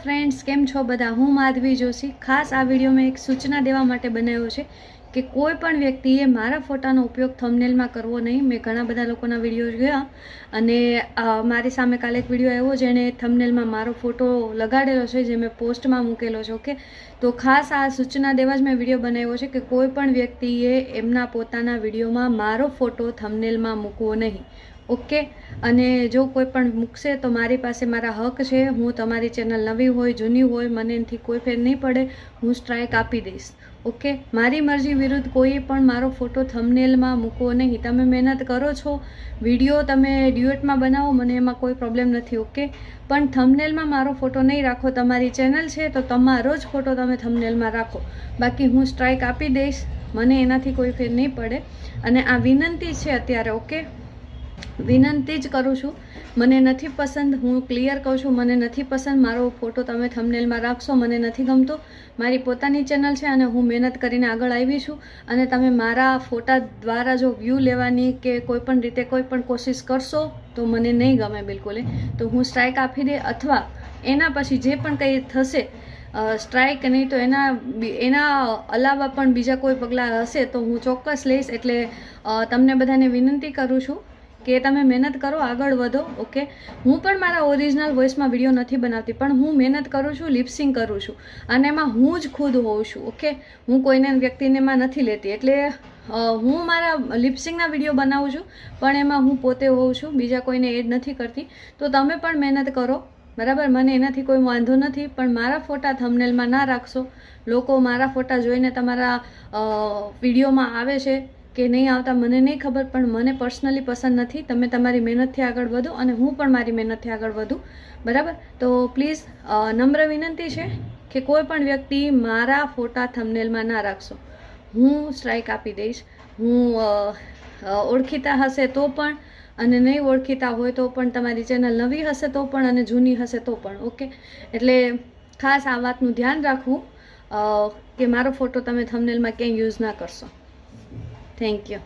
Friends, કેમ છો બધા? હું માધવી જોશી. ખાસ આ વિડીયો મેં એક સૂચના દેવા માટે બનાવ્યો છે કે કોઈ પણ વ્યક્તિએ મારા ફોટાનો ઉપયોગ થંબનેલમાં કરવો નહીં. મેં ઘણા બધા લોકોના વિડીયો જોયા અને મારી સામે કાલે એક વિડીયો આવ્યો જેણે થંબનેલમાં મારો ફોટો લગાડેલો છે, જે મેં પોસ્ટમાં મૂકેલો છે. ઓકે, તો ખાસ આ સૂચના દેવા જ મેં વિડીયો બનાવ્યો છે કે કોઈ પણ વ્યક્તિએ એમના પોતાના વિડીયોમાં મારો ફોટો થંબનેલમાં મૂકવો નહીં. ઓકે, અને જો કોઈ પણ મૂકશે તો મારી પાસે મારા હક છે. હું તમારી ચેનલ નવી હોય જૂની હોય મને એનાથી કોઈ ફેર નહીં પડે, હું સ્ટ્રાઇક આપી દઈશ. ઓકે, મારી મરજી વિરુદ્ધ કોઈ પણ મારો ફોટો થંબનેલમાં મૂકવો નહીં. તમે મહેનત કરો છો, વિડીયો તમે ડ્યુએટમાં બનાવો, મને એમાં કોઈ પ્રોબ્લેમ નથી. ઓકે, પણ થંબનેલમાં મારો ફોટો નહીં રાખો. તમારી ચેનલ છે તો તમારો જ ફોટો તમે થંબનેલમાં રાખો, બાકી હું સ્ટ્રાઇક આપી દઈશ. મને એનાથી કોઈ ફેર નહીં પડે. અને આ વિનંતી છે અત્યારે. ઓકે, વિનંતી જ કરું છું. મને નથી પસંદ, હું ક્લિયર કહું છું, મને નથી પસંદ મારો ફોટો તમે થંબનેલમાં રાખશો, મને નથી ગમતો. મારી પોતાની ચેનલ છે અને હું મહેનત કરીને આગળ આવી છું. અને તમે મારા ફોટા દ્વારા જો વ્યૂ લેવાની કે કોઈ પણ રીતે કોઈ પણ કોશિશ કરશો તો મને નહીં ગમે બિલકુલ. તો હું સ્ટ્રાઇક આપી દે, અથવા એના પછી જે પણ કંઈ થશે, સ્ટ્રાઇક નહીં તો એના અલાવા પણ બીજા કોઈ પગલાં હશે તો હું ચોક્કસ લઈશ. એટલે તમને બધાને વિનંતી કરું છું કે તમે મહેનત કરો, આગળ વધો. ઓકે, હું પણ મારા ઓરિજિનલ વોઇસમાં વિડીયો નથી બનાવતી, પણ હું મહેનત કરું છું, લિપસિંગ કરું છું અને એમાં હું જ ખુદ હોઉં છું. ઓકે, હું કોઈને વ્યક્તિને એમાં નથી લેતી. એટલે હું મારા લિપસિંગના વિડીયો બનાવું છું પણ એમાં હું પોતે હોઉં છું, બીજા કોઈને એડ નથી કરતી. તો તમે પણ મહેનત કરો, બરાબર? મને એનાથી કોઈ વાંધો નથી, પણ મારા ફોટા થંબનેલમાં ના રાખશો. લોકો મારા ફોટા જોઈને તમારા વિડીયોમાં આવે છે કે નહીં આવતા મને નહીં ખબર, પણ મને પર્સનલી પસંદ નથી. તમે તમારી મહેનતથી આગળ વધો અને હું પણ મારી મહેનતથી આગળ વધું, બરાબર? તો પ્લીઝ નમ્ર વિનંતી છે કે કોઈ પણ વ્યક્તિ મારા ફોટા થંબનેલમાં ના રાખશો. હું સ્ટ્રાઇક આપી દઈશ. હું ઓળખીતા હશે તો પણ અને નહીં ઓળખીતા હોય તો પણ, તમારી ચેનલ નવી હશે તો પણ અને જૂની હશે તો પણ. ઓકે, એટલે ખાસ આ વાતનું ધ્યાન રાખવું કે મારો ફોટો તમે થંબનેલમાં ક્યાંય યુઝ ના કરશો. Thank you.